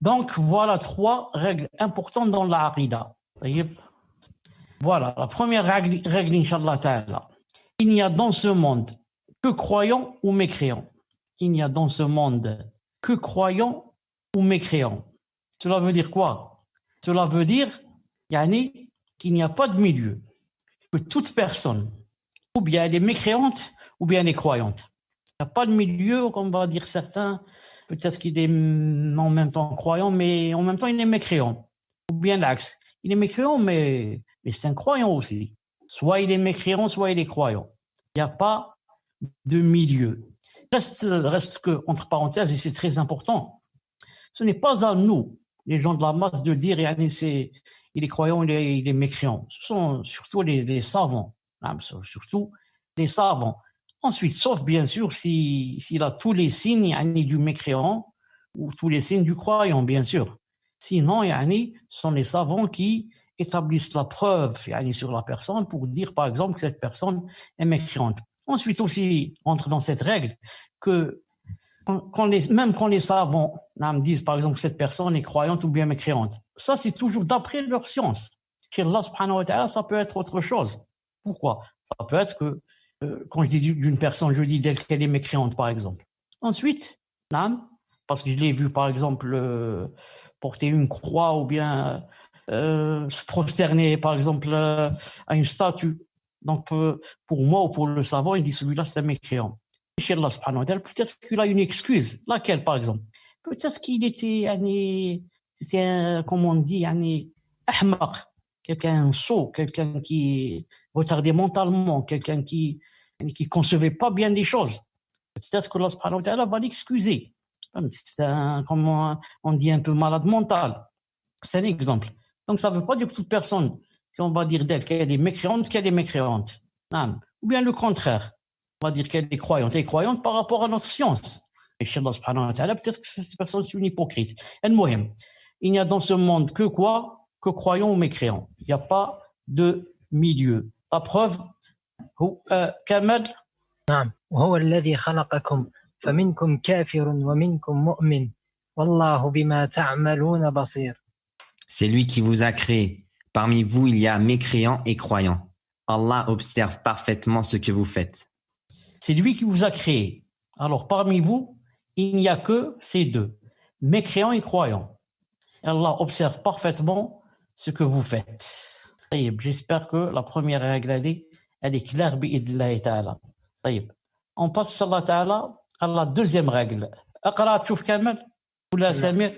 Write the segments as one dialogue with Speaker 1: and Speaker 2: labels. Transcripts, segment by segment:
Speaker 1: Donc, voilà trois règles importantes dans la Aqida. Voilà, la première règle, Inch'Allah Ta'ala. Il n'y a dans ce monde que croyants ou mécréants. Il n'y a dans ce monde que croyants ou mécréants. Cela veut dire quoi? Cela veut dire, yani, qu'il n'y a pas de milieu. Que toute personne, ou bien elle est mécréante, ou bien elle est croyante. Il n'y a pas de milieu, comme va dire certains. Peut-être qu'il est en même temps croyant, mais en même temps il est mécréant. Ou bien l'axe. Il est mécréant, mais c'est un croyant aussi. Soit il est mécréant, soit il est croyant. Il n'y a pas de milieu. Reste que, entre parenthèses, et c'est très important, ce n'est pas à nous, les gens de la masse, de dire il est croyant, il est mécréant. Ce sont surtout les savants. Surtout les savants. Ensuite, sauf bien sûr s'il a tous les signes du mécréant ou tous les signes du croyant, bien sûr. Sinon, ce sont les savants qui établissent la preuve sur la personne pour dire, par exemple, que cette personne est mécréante. Ensuite aussi, entre dans cette règle que même quand les savants disent, par exemple, que cette personne est croyante ou bien mécréante, ça, c'est toujours d'après leur science. Chez Allah subhanahu wa ta'ala, ça peut être autre chose. Pourquoi? Ça peut être que, quand je dis d'une personne, je dis d'elle qu'elle est mécréante, par exemple. Ensuite, parce que je l'ai vu, par exemple, porter une croix ou bien se prosterner, par exemple, à une statue. Donc, pour moi ou pour le savant, il dit celui-là, c'est un mécréant. Chez Allah subhanahu wa ta'ala, peut-être qu'il a une excuse. Laquelle, par exemple? Peut-être qu'il était, comme on dit, ahmaq, quelqu'un sot, quelqu'un qui retardé mentalement, quelqu'un qui concevait pas bien les choses. Peut-être que Allah subhanahu wa ta'ala va l'excuser. C'est comme on dit, un peu malade mental. C'est un exemple. Donc ça ne veut pas dire que toute personne, si on va dire d'elle qu'elle est mécréante. Non. Ou bien le contraire. On va dire qu'elle est croyante. Elle est croyante par rapport à notre science. Et chez Allah subhanahu wa ta'ala, peut-être que cette personne est une hypocrite. Il n'y a dans ce monde que quoi? Que croyants ou mécréants. Il n'y a pas de milieu. La preuve, Kamal.
Speaker 2: نعم وهو الذي خلقكم فمنكم كافر ومنكم مؤمن والله بما تعملون بصير.
Speaker 3: C'est lui qui vous a créé. Parmi vous, il y a mécréants et croyants. Allah observe parfaitement ce que vous faites.
Speaker 1: C'est lui qui vous a créé. Alors, parmi vous, il n'y a que ces deux, mécréants et croyants. Allah observe parfaitement ce que vous faites. J'espère que la première règle, elle est claire, bi'idnillahi ta'ala. On passe, inshallah ta'ala, à la deuxième règle. Aqra, tchouf Kamal ou la Samir?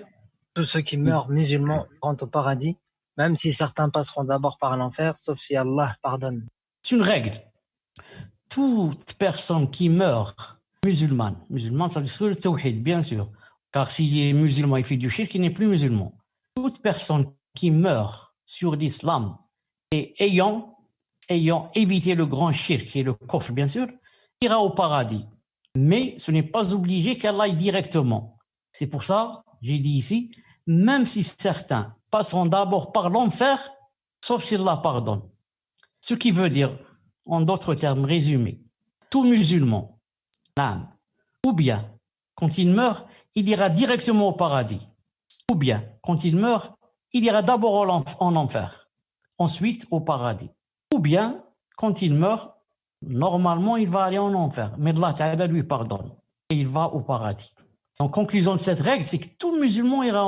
Speaker 2: Tous ceux qui meurent musulmans rentrent au paradis, même si certains passeront d'abord par l'enfer, sauf si Allah pardonne.
Speaker 1: C'est une règle. Toute personne qui meurt musulmane, ça veut dire le tawhid, bien sûr, car s'il est musulman, il fait du shirk, il n'est plus musulman. Toute personne qui meurt sur l'islam et ayant évité le grand shirk et le kufr, bien sûr, ira au paradis. Mais ce n'est pas obligé qu'elle aille directement. C'est pour ça, j'ai dit ici, même si certains passeront d'abord par l'enfer, sauf s'il la pardonne. Ce qui veut dire, en d'autres termes résumés, tout musulman, ou bien, quand il meurt, il ira directement au paradis. Ou bien, quand il meurt, il ira d'abord en enfer, ensuite au paradis. Ou bien, quand il meurt, normalement, il va aller en enfer. Mais Allah Ta'ala lui pardonne et il va au paradis. En conclusion de cette règle, c'est que tout musulman ira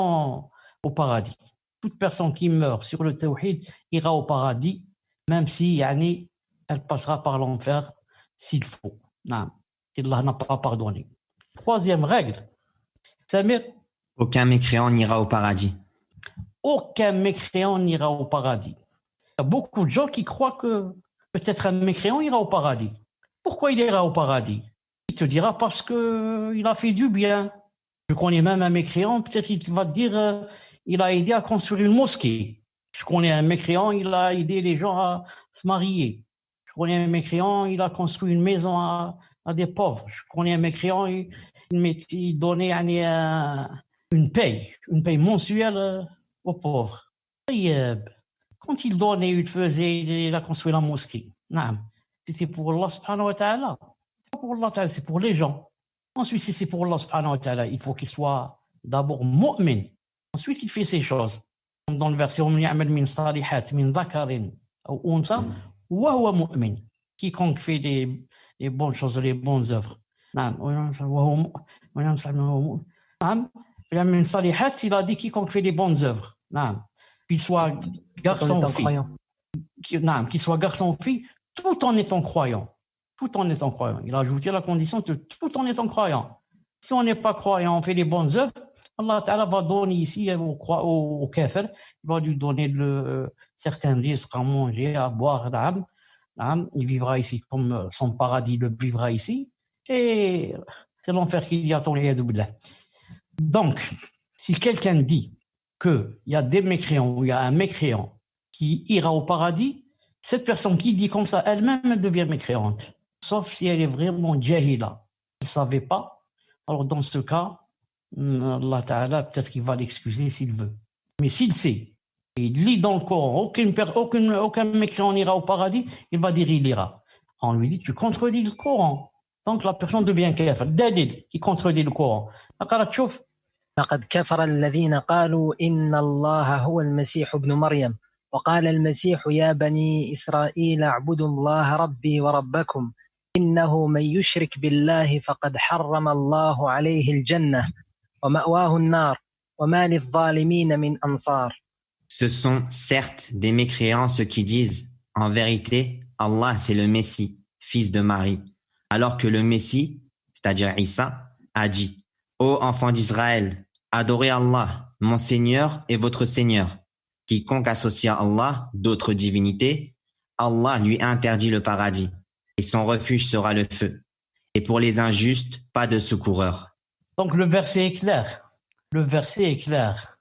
Speaker 1: au paradis. Toute personne qui meurt sur le tawhid ira au paradis, même si elle passera par l'enfer s'il faut. Non, Allah n'a pas pardonné. Troisième règle, Samir.
Speaker 3: Aucun mécréant n'ira au paradis.
Speaker 1: Aucun mécréant n'ira au paradis. Il y a beaucoup de gens qui croient que peut-être un mécréant ira au paradis. Pourquoi il ira au paradis? Il te dira parce qu'il a fait du bien. Je connais même un mécréant, peut-être il va te dire il a aidé à construire une mosquée. Je connais un mécréant, il a aidé les gens à se marier. Je connais un mécréant, il a construit une maison à des pauvres. Je connais un mécréant, il donnait une paye mensuelle aux pauvres. Et, quand il donnait, il faisait, il a construit la mosquée. Non, c'était pour Allah subhanahu wa ta'ala. Pas pour Allah ta'ala, c'est pour les gens. Ensuite, si c'est pour Allah subhanahu wa ta'ala, il faut qu'il soit d'abord mu'min. Ensuite, il fait ces choses. Comme dans le verset ومن يعمل من صالحات من ذكر أو أنثى وهو مؤمن. Quiconque fait les bonnes choses, les bonnes œuvres. نعم وهو نعم يعمل من صالحات, il a dit quiconque fait les bonnes œuvres. نعم qu'il soit garçon ou fille. Qu'il soit garçon ou fille, tout en étant croyant. Tout en étant croyant. Il a ajouté la condition de tout en étant croyant. Si on n'est pas croyant, on fait les bonnes œuvres, Allah Ta'ala va donner ici au kafir, il va lui donner certains risques à manger, à boire. Il vivra ici comme son paradis le vivra ici. Et c'est l'enfer qu'il y a. Donc, si quelqu'un dit qu'il y a des mécréants ou il y a un mécréant qui ira au paradis, cette personne qui dit comme ça, elle-même devient mécréante. Sauf si elle est vraiment jahila. Elle ne savait pas. Alors dans ce cas, Allah Ta'ala, peut-être qu'il va l'excuser s'il veut. Mais s'il sait, et il lit dans le Coran, aucun mécréant n'ira au paradis, il va dire il ira. On lui dit, tu contredis le Coran. Donc la personne devient kafir. Dalil qui contredit le Coran.
Speaker 2: لقد كفر الذين قالوا إن الله هو المسيح ابن مريم وقال المسيح يا بني إسرائيل اعبدوا الله ربي وربكم إنه من يشرك بالله فقد حرم الله عليه الجنة ومأواه النار وما للظالمين من أنصار.
Speaker 3: Ce sont certes des mécréants ceux qui disent en vérité Allah c'est le Messie, fils de Marie, alors que le Messie, c'est-à-dire Isa, a dit ô enfants d'Israël, adorez Allah, mon Seigneur et votre Seigneur. Quiconque associe à Allah d'autres divinités, Allah lui interdit le paradis et son refuge sera le feu. Et pour les injustes, pas de secoureur.
Speaker 1: Donc le verset est clair. Le verset est clair.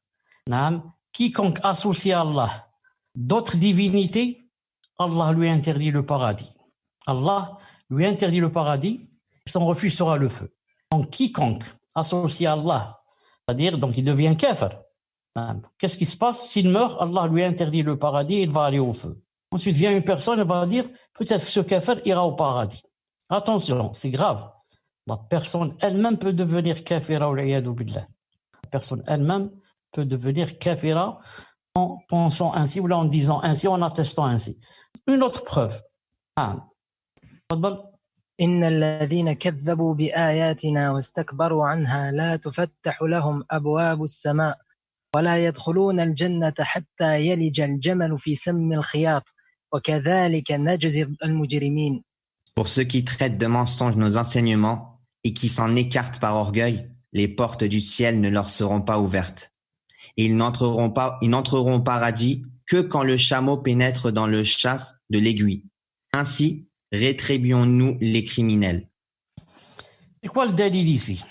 Speaker 1: Quiconque associe à Allah d'autres divinités, Allah lui interdit le paradis. Allah lui interdit le paradis et son refuge sera le feu. Donc quiconque associe à Allah, c'est-à-dire donc il devient kafir. Qu'est-ce qui se passe? S'il meurt, Allah lui interdit le paradis et il va aller au feu. Ensuite vient une personne et va dire peut-être ce kafir ira au paradis. Attention, c'est grave. La personne elle-même peut devenir kafira ou l'iyadu billah. La personne elle-même peut devenir kafira en pensant ainsi ou en disant ainsi, en attestant ainsi. Une autre preuve.
Speaker 2: إن الذين كذبوا بآياتنا واستكبروا عنها لا تفتح لهم أبواب السماء ولا يدخلون الجنة حتى يلج الجمل في سم الخياط وكذلك نجزي المجرمين.
Speaker 3: Pour ceux qui traitent de mensonges nos enseignements et qui s'en écartent par orgueil, les portes du ciel ne leur seront pas ouvertes. Et ils n'entreront au paradis que quand le chameau pénètre dans le chas de l'aiguille. Ainsi, rétribuons-nous les criminels.
Speaker 1: C'est quoi le dalil ici?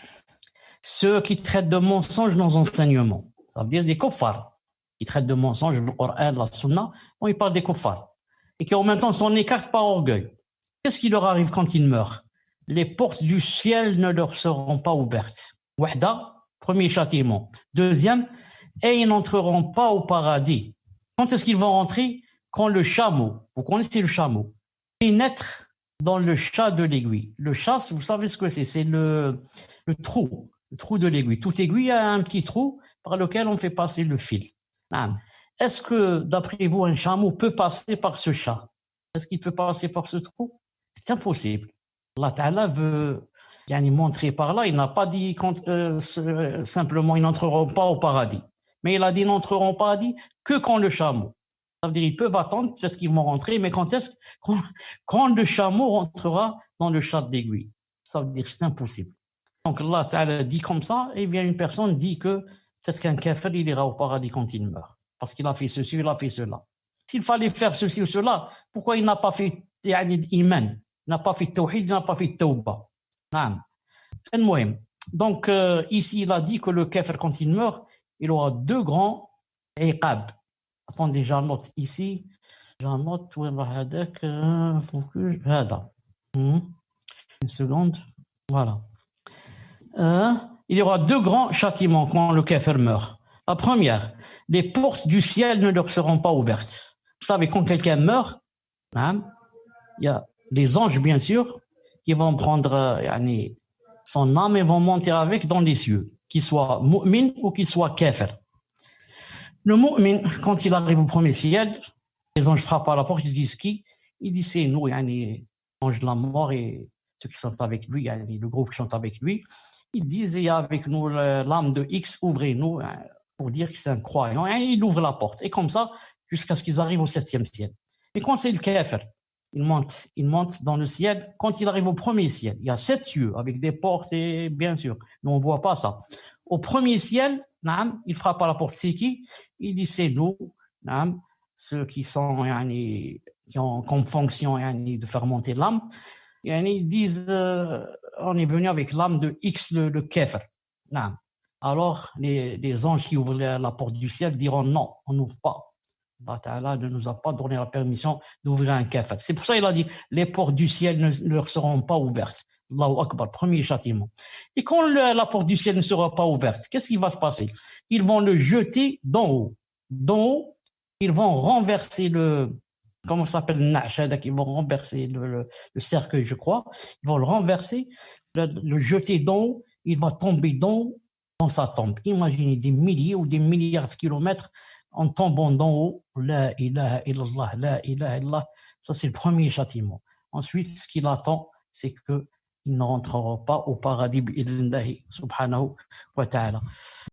Speaker 1: Ceux qui traitent de mensonges nos enseignements. Ça veut dire des kuffars. Qui traitent de mensonges le Coran, la Sunna. Bon, ils parlent des kuffars. Et qui en même temps s'en écartent par orgueil. Qu'est-ce qui leur arrive quand ils meurent? Les portes du ciel ne leur seront pas ouvertes. Wahda, premier châtiment. Deuxième, et ils n'entreront pas au paradis. Quand est-ce qu'ils vont rentrer? Quand le chameau, vous connaissez le chameau, pénètre dans le chat de l'aiguille. Le chat, vous savez ce que c'est? C'est le trou de l'aiguille. Toute aiguille a un petit trou par lequel on fait passer le fil. Est-ce que, d'après vous, un chameau peut passer par ce chat? Est-ce qu'il peut passer par ce trou? C'est impossible. Allah Ta'ala veut montrer par là, il n'a pas dit simplement ils n'entreront pas au paradis. Mais il a dit ils n'entreront au paradis que quand le chameau. Ça veut dire ils peuvent attendre, peut-être qu'ils vont rentrer, mais quand le chameau rentrera dans le chat d'aiguille. Ça veut dire c'est impossible. Donc Allah Ta'ala dit comme ça, et bien une personne dit que peut-être qu'un kafir il ira au paradis quand il meurt. Parce qu'il a fait ceci, il a fait cela. S'il fallait faire ceci ou cela, pourquoi il n'a pas fait l'iman? Il n'a pas fait tawhid, il n'a pas fait tawba. Donc ici il a dit que le kafir quand il meurt, il aura deux grands iqab. Attendez, j'annote ici. J'annote وين راح هذاك focus هذا. Une seconde. Voilà. Il y aura deux grands châtiments quand le kafir meurt. La première, les portes du ciel ne leur seront pas ouvertes. Vous savez, quand quelqu'un meurt, il y a les anges, bien sûr, qui vont prendre son âme et vont monter avec dans les cieux, qu'il soit mu'min ou qu'il soit kafir. Le mu'min, quand il arrive au premier ciel, les anges frappent à la porte, ils disent qui? Ils disent c'est nous, yani, l'ange de la mort et ceux qui sont avec lui, yani, le groupe qui sont avec lui. Ils disent, il y a avec nous l'âme de X, ouvrez-nous, hein, pour dire que c'est un croyant. Et il ouvre la porte. Et comme ça, jusqu'à ce qu'ils arrivent au 7e ciel. Et quand c'est le kafir, il monte dans le ciel. Quand il arrive au premier ciel, il y a 7 cieux avec des portes et bien sûr, nous on ne voit pas ça. Au premier ciel, il frappe à la porte, c'est qui? Il dit c'est nous, ceux qui sont, yani, qui ont comme fonction yani, de faire monter l'âme. Yani, ils disent on est venu avec l'âme de X, le kafir. Alors les anges qui ouvrent la porte du ciel diront non, on n'ouvre pas. Allah Ta'ala ne nous a pas donné la permission d'ouvrir un kafir. C'est pour ça qu'il a dit les portes du ciel ne leur seront pas ouvertes. Allahu Akbar, premier châtiment. Et quand la porte du ciel ne sera pas ouverte, qu'est-ce qui va se passer? Ils vont le jeter d'en haut. D'en haut, ils vont renverser comment ça s'appelle, ils vont renverser le cercueil, je crois. Ils vont le renverser, le jeter d'en haut, il va tomber d'en haut dans sa tombe. Imaginez des milliers ou des milliards de kilomètres en tombant d'en haut. La ilaha illallah, la ilaha illallah. Ça, c'est le premier châtiment. Ensuite, ce qui l'attend, c'est qu'il ne rentrera pas au paradis, bi'idhnillahi subhanahu wa ta'ala.